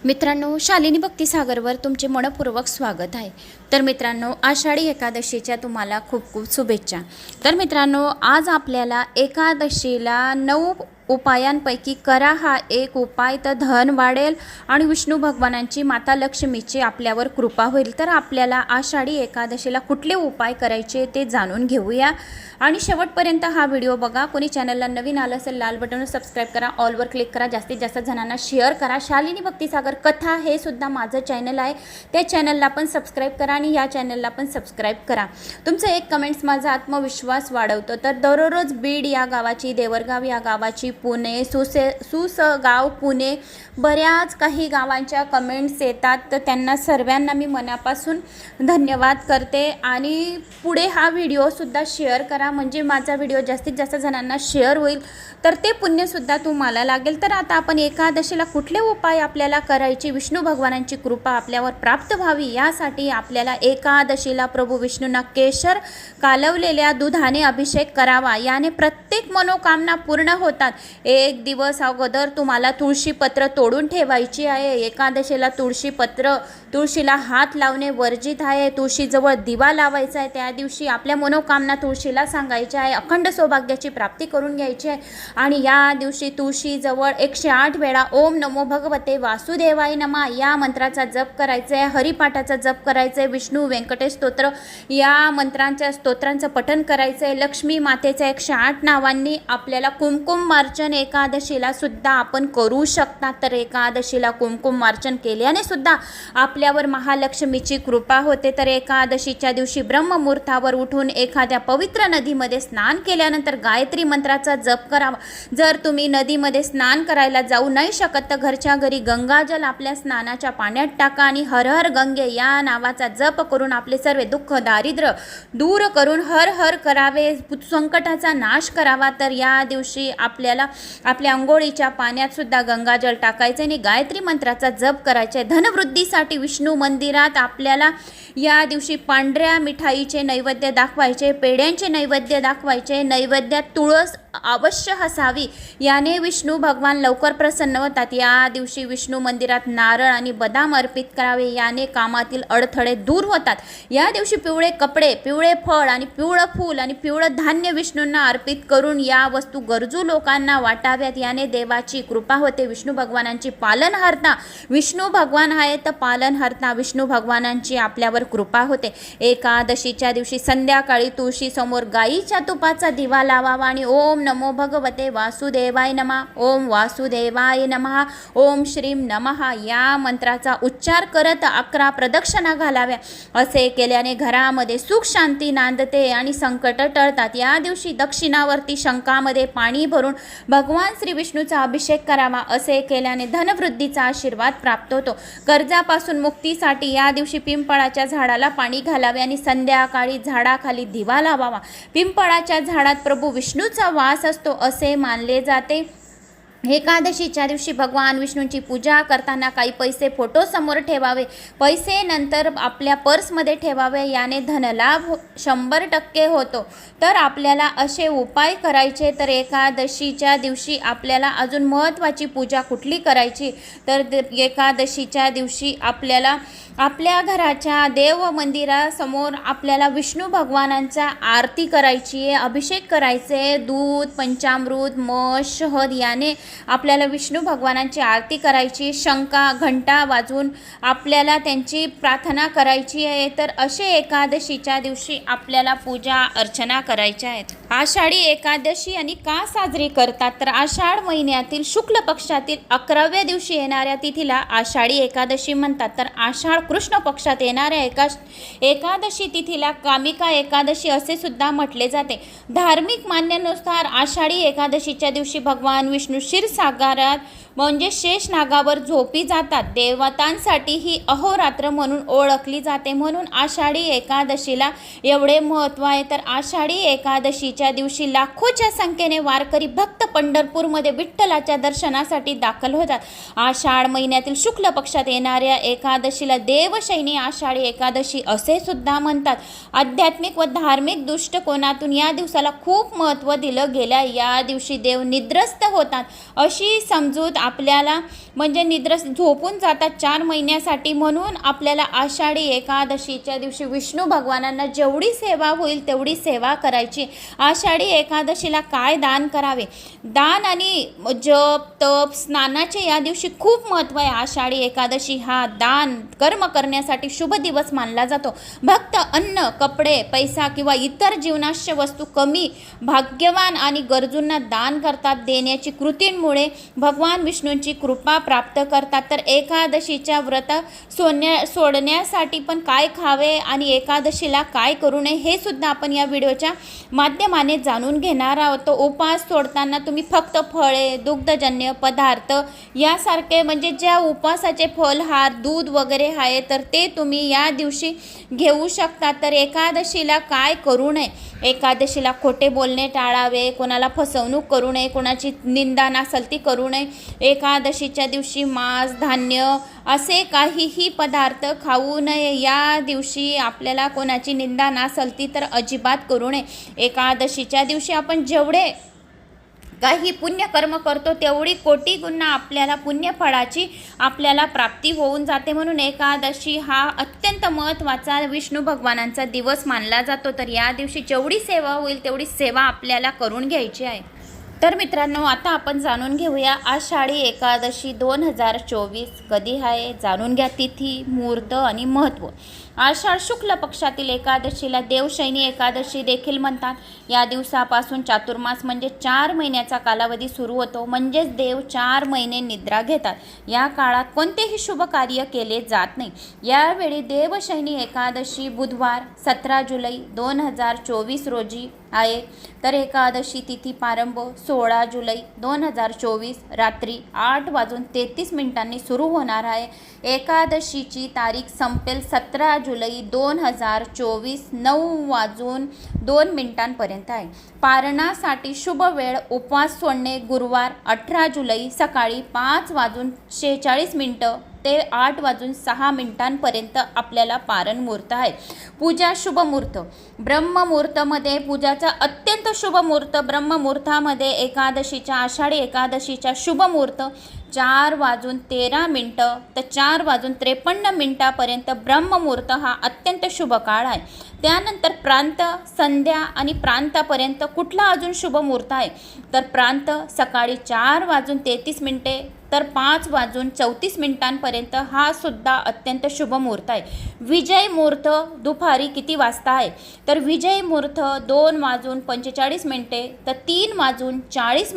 मित्रांनो, शालिनी भक्तिसागरवर तुमचे मनपूर्वक स्वागत आहे। तर मित्रांनो, आषाढी एकादशीच्या तुम्हाला खूप खूप शुभेच्छा। तर मित्रांनो, आज आपल्याला एकादशीला 9 उपायांपैकी करा हा एक उपाय, तर धन वाढेल आणि विष्णू भगवानांची माता लक्ष्मीची आपल्यावर कृपा होईल। तर आपल्याला आषाढी एकादशीला कुठले उपाय करायचे ते जाणून घेऊया आणि शेवटपर्यंत हा व्हिडिओ बघा। कोणी चॅनलला नवीन आलं असेल, लाल बटनवर सबस्क्राईब करा, ऑलवर क्लिक करा, जास्तीत जास्त जणांना शेअर करा। शालिनी भक्तिसागर कथा हे सुद्धा माझं चॅनल आहे, त्या चॅनलला पण सबस्क्राईब करा आणि या चॅनलला पण सबस्क्राईब करा। तुमचं एक कमेंट्स माझा आत्मविश्वास वाढवतो। तर दररोज बीड या गावाची, देवरगाव या गावाची, पुणे, सुसगाव पुणे, बऱ्याच काही गावांच्या कमेंट्स येतात, तर त्यांना सर्वांना मी मनापासून धन्यवाद करते। आणि पुढे हा व्हिडिओसुद्धा शेअर करा, म्हणजे माझा व्हिडिओ जास्तीत जास्त जणांना शेअर होईल, तर ते पुण्यसुद्धा तुम्हाला लागेल। तर आता आपण एकादशीला कुठले उपाय आपल्याला करायचे, विष्णू भगवानांची कृपा आपल्यावर प्राप्त व्हावी यासाठी आपल्याला एकादशीला प्रभू विष्णूंना केशर कालवलेल्या दुधाने अभिषेक करावा, याने प्रत्येक मनोकामना पूर्ण होतात। एक दिवस अगोदर तुम्हाला तुळशी पत्र तोडून ठेवायची आहे। एकादशीला तुळशीला हात लावणे वर्जित आहे। तुळशीजवळ दिवा लावायचा आहे। त्या दिवशी आपल्या मनोकामना तुळशीला सांगायच्या आहे, अखंड सौभाग्याची प्राप्ती करून घ्यायची आहे। आणि या दिवशी तुळशीजवळ 108 वेळा ओम नमो भगवते वासुदेवाय नमः या मंत्राचा जप करायचा आहे। हरिपाठाचा जप करायचा आहे। विष्णू व्यंकटेश स्तोत्र या स्तोत्रांचं पठण करायचं आहे। लक्ष्मी मातेच्या 108 नावांनी आपल्याला कुमकुमार्चन एकादशीला सुद्धा आपण करू शकता। तर एकादशीला कुमकुमार्चन केल्याने सुद्धा आपल्यावर महालक्ष्मीची कृपा होते। तर एकादशीच्या दिवशी ब्रह्ममुहूर्तावर उठून एखाद्या पवित्र नदीमध्ये स्नान केल्यानंतर गायत्री मंत्राचा जप करावा। जर तुम्ही नदीमध्ये स्नान करायला जाऊ नाही शकत, तर घरच्या घरी गंगाजल आपल्या स्नानाच्या पाण्यात टाका आणि हर हर गंगे या नावाचा जप करून आपले सर्व दुःख दारिद्र्य दूर करून हर हर करावे, संकटाचा नाश करावा। तर या दिवशी आपल्याला आपल्या अंघोळीच्या पाण्यात सुद्धा गंगाजल टाकायचे आणि गायत्री मंत्राचा जप करायचे। धनवृद्धीसाठी विष्णू मंदिरात आपल्याला या दिवशी पांढऱ्या मिठाईचे नैवेद्य दाखवायचे, पेढ्यांचे नैवेद्य दाखवायचे। नैवेद्यात तुळस अवश्य असावी, याने विष्णू भगवान लवकर प्रसन्न होतात। या दिवशी विष्णू मंदिरात नारळ आणि बदाम अर्पित करावे, याने कामातील अडथळे दूर होतात। या दिवशी पिवळे कपडे, पिवळे फळ आणि पिवळं फूल आणि पिवळं धान्य विष्णूंना अर्पित करून या वस्तू गरजू लोकांना वाटाव्यात, याने देवाची कृपा होते। विष्णू भगवानांची पालनहर्ता विष्णू भगवान आहे, तर पालनहर्ता विष्णू भगवानांची आपल्यावर कृपा होते। एकादशीच्या दिवशी संध्याकाळी तुळशी समोर गाईच्या तुपाचा दिवा लावावा आणि ओम नमो भगवते वासुदेवाय नमः, ओम वासुदेवाय नमः, ओम श्रीम नमः या मंत्राचा उच्चार करत 11 प्रदक्षिणा घालाव्या। असे केल्याने घरामध्ये सुख शांती नांदते आणि संकट टळतात। या दिवशी दक्षिणावर्ती शंखामध्ये पाणी भरून भगवान श्री विष्णूचा अभिषेक करावा। असे केल्याने धनवृद्धीचा आशीर्वाद प्राप्त होतो। कर्जापासून मुक्तीसाठी या दिवशी पिंपळाच्या झाडाला पाणी घालावे आणि संध्याकाळी झाडाखाली दिवा लावावा। पिंपळाच्या झाडात प्रभू विष्णूचा वास असतो असे मानले जाते। एकादशीच्या दिवशी भगवान विष्णूंची पूजा करताना काही पैसे फोटो समोर ठेवावे। पैसे नंतर आपल्या पर्समध्ये ठेवावे, याने धनलाभ 100% होतो। तर आपल्याला असे उपाय करायचे। तर एकादशीच्या दिवशी आपल्याला अजून महत्त्वाची पूजा कुठली करायची, तर एकादशीच्या दिवशी आपल्याला आपल्या घराच्या देव मंदिरासमोर आपल्याला विष्णू भगवानांचा आरती करायची आहे, अभिषेक करायचे। दूध, पंचामृत, मध, शहद याने आपल्याला विष्णू भगवानांची आरती करायची। शंका घंटा वाजवून आपल्याला त्यांची प्रार्थना करायची आहे। तर असे एकादशीच्या दिवशी आपल्याला पूजा अर्चना करायच्या आहेत। आषाढी एकादशी आणि का साजरी करतात, तर आषाढ महिन्यातील शुक्ल पक्षातील 11व्या दिवशी येणाऱ्या तिथीला आषाढी एकादशी म्हणतात। तर आषाढ कृष्ण पक्षात येणाऱ्या एकादशी तिथीला कामिका एकादशी असे सुद्धा म्हटले जाते। धार्मिक मान्यानुसार आषाढी एकादशीच्या दिवशी भगवान विष्णू क्षीरसागरात म्हणजे शेषनागावर झोपी जातात। देवतांसाठी ही अहोरात्र म्हणून ओळखली जाते, म्हणून आषाढी एकादशीला एवढे महत्त्व आहे। तर आषाढी एकादशीच्या दिवशी लाखोच्या संख्येने वारकरी भक्त पंढरपूरमध्ये विठ्ठलाच्या दर्शनासाठी दाखल होतात। आषाढ महिन्यातील शुक्ल पक्षात येणाऱ्या एकादशीला देवशयनी आषाढी एकादशी असे सुद्धा म्हणतात। आध्यात्मिक व धार्मिक दृष्टिकोनातून या दिवसाला खूप महत्त्व दिलं गेलं। या दिवशी देव निद्रस्त होतात अशी समजूत आपल्याला म्हणजे निद्रा झोपून जातात 4 महिन्यासाठी. म्हणून आपल्याला आषाढी एकादशीच्या दिवशी विष्णू भगवानांना जेवढी सेवा होईल तेवढी सेवा करायची. आषाढी एकादशीला काय दान करावे? दान आणि जप तप स्नानाचे या दिवशी खूप महत्त्व आहे. आषाढी एकादशी हा दान कर्म करण्यासाठी शुभ दिवस मानला जातो. भक्त अन्न कपडे पैसा किंवा इतर जीवनाश्य वस्तू कमी भाग्यवान आणि गरजूंना दान करतात. देण्याची कृतींमुळे भगवान विष्णूंची कृपा प्राप्त करतात. तर एकादशीच्या व्रत सोडण्यासाठी पण काय खावे आणि एकादशीला काय करू नये हे सुद्धा आपण या व्हिडिओच्या माध्यमाने जाणून घेणार आहोत. तो उपवास सोडताना तुम्ही फक्त फळे दुग्धजन्य पदार्थ यासारखे म्हणजे ज्या उपवासाचे फलहार दूध वगैरे आहे तर ते तुम्ही या दिवशी घेऊ शकता. तर एकादशीला काय करू नये? एकादशीला खोटे बोलणे टाळावे, कोणाला फसवणूक करू नये, कोणाची निंदा नासलती करू नये. एकादशीच्या दिवशी मांस धान्य असे काहीही पदार्थ खाऊ नये. या दिवशी आपल्याला कोणाची निंदा नासलती तर अजिबात करू नये. एकादशीच्या दिवशी आपण जेवढे काही पुण्यकर्म करतो तेवढी कोटी गुणा आपल्याला पुण्यफळाची आपल्याला प्राप्ती होऊन जाते. म्हणून एकादशी हा अत्यंत महत्त्वाचा विष्णू भगवानांचा दिवस मानला जातो. तर या दिवशी जेवढी सेवा होईल तेवढी सेवा आपल्याला करून घ्यायची आहे. तर मित्रांनो, आता आपण जाणून घेऊया आषाढी एकादशी 2024 कधी आहे. जाणून घ्या तिथी मुहूर्त आणि महत्त्व. आषाढ शुक्ल पक्षातील एकादशीला देवशयनी एकादशी देखील म्हणतात. या दिवसापासून चातुर्मास म्हणजे 4 महिन्याचा कालावधी सुरू होतो. म्हणजेच देव 4 महिने निद्रा घेतात. या काळात कोणतेही शुभ कार्य केले जात नाही. यावेळी देवशयनी एकादशी बुधवार 17 जुलै 2024 रोजी आहे. तर एकादशी तिथी प्रारंभ 16 जुलै 2024 रात्री 8:33 सुरू होणार आहे. एकादशीची तारीख संपेल 17 जुलै 2024 9:02 आहे. पारणासाठी शुभ वेळ उपवास सोडणे गुरुवार 18 जुलै सकाळी 5:46 ते 8:06 आपल्याला पारण मुहूर्त आहे. पूजा शुभ मुहूर्त ब्रह्ममुहूर्तामध्ये पूजाचा अत्यंत शुभ मुहूर्त. ब्रह्ममुहूर्तामध्ये एकादशीच्या आषाढी एकादशीचा शुभ मुहूर्त 4:13 तर 4:53 ब्रह्ममुहूर्त हा अत्यंत शुभ काळ आहे. त्यानंतर प्रांत संध्या आणि प्रांतापर्यंत कुठला अजून शुभ मुहूर्त आहे तर प्रांत सकाळी 4:33 तर 5:34 हा सुद्धा अत्यंत शुभ मुहूर्त आहे. विजय मुहूर्त दुपारी किती वाजता आहे तर विजय मुहूर्त 2:45 तर 3:40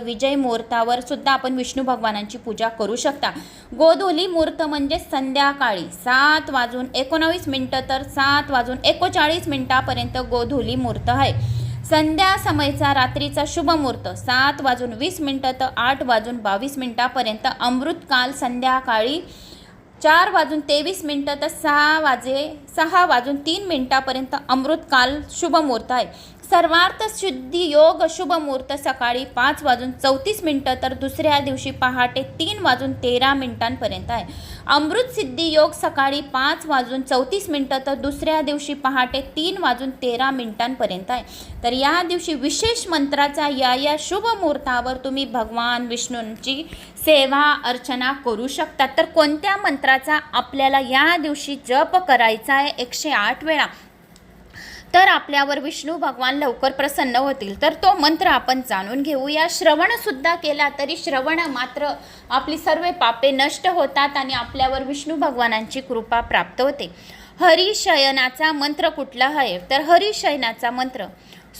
विजय मुहूर्तावर सुद्धा आपण विष्णू भगवानांची पूजा करू शकता. गोधूली मुहूर्त म्हणजे संध्याकाळी 7:19 तर 7:39 गोधूली मुहूर्त आहे. संध्या समयचा रात्रीचा शुभ मुहूर्त 7:20 तर 8:22 अमृतकाल संध्याकाळी 4:23 तर 6:03 अमृतकाल शुभ मुहूर्त आहे. सर्वार्थ सिद्धी योग शुभ मुहूर्त सकाळी 5:34 तर दुसऱ्या दिवशी पहाटे 3:13 आहे. अमृत सिद्धी योग सकाळी 5:34 तर दुसऱ्या दिवशी पहाटे 3:13 आहे. तर या दिवशी विशेष मंत्राचा या शुभ मुहूर्तावर तुम्ही भगवान विष्णूंची सेवा अर्चना करू शकता. तर कोणत्या मंत्राचा आपल्याला या दिवशी जप करायचा आहे 108 वेळा तर आपल्यावर विष्णू भगवान लवकर प्रसन्न होतील. तर तो मंत्र आपण जाणून घेऊया. श्रवणसुद्धा केला तरी श्रवण मात्र आपली सर्व पापे नष्ट होतात आणि आपल्यावर विष्णू भगवानांची कृपा प्राप्त होते. हरिशयनाचा मंत्र कुठला आहे तर हरिशयनाचा मंत्र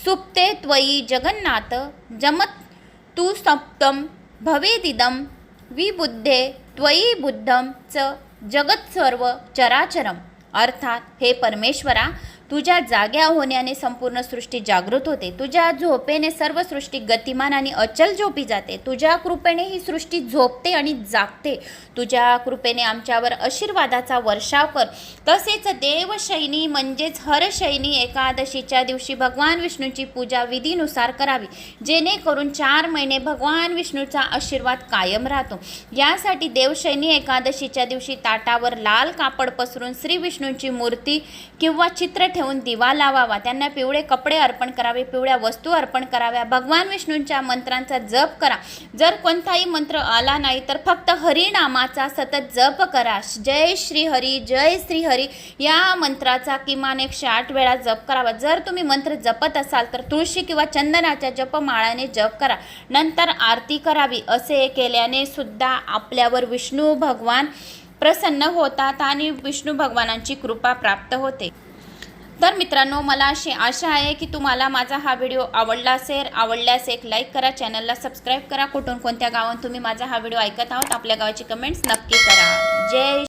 सुप्ते त्वयी जगन्नाथ जमत तू सप्तम भवेदिदम विबुद्धे त्वयी बुद्धम च जगत सर्व चराचरम. अर्थात हे परमेश्वरा, तुझ्या जाग्या होण्याने संपूर्ण सृष्टी जागृत होते. तुझ्या झोपेने सर्व सृष्टी गतिमान आणि अचल झोपी जाते. तुझ्या कृपेने ही सृष्टी झोपते आणि जागते. तुझ्या कृपेने आमच्यावर आशीर्वादाचा वर्षाव कर. तसेच देवशयनी म्हणजेच हरशयनी एकादशीच्या दिवशी भगवान विष्णूची पूजा विधीनुसार करावी, जेणेकरून 4 महिने भगवान विष्णूचा आशीर्वाद कायम राहतो. यासाठी देवशयनी एकादशीच्या दिवशी ताटावर लाल कापड पसरून श्री विष्णूंची मूर्ती किंवा चित्र ठेवून दिवा लावावा, त्यांना पिवळे कपडे अर्पण करावे, पिवळ्या वस्तू अर्पण कराव्या, भगवान विष्णूंच्या मंत्रांचा जप करा. जर कोणताही मंत्र आला नाही तर फक्त हरिनामाचा सतत जप करा. जय श्री हरी, जय श्री हरी या मंत्राचा किमान 108 वेळा जप करावा. जर तुम्ही मंत्र जपत असाल तर तुळशी किंवा चंदनाच्या जपमाळाने जप करा. नंतर आरती करावी. असे केल्याने सुद्धा आपल्यावर विष्णू भगवान प्रसन्न होतात आणि विष्णू भगवानांची कृपा प्राप्त होते. तर मित्रांनो, मला अशी आशा आहे की तुम्हाला माझा हा व्हिडिओ आवडला असेल. आवडल्यास एक लाईक करा, चॅनलला सबस्क्राईब करा. कुठून कोणत्या गावात तुम्ही माझा हा व्हिडिओ ऐकत आहात आपल्या गावाची कमेंट्स नक्की करा. जय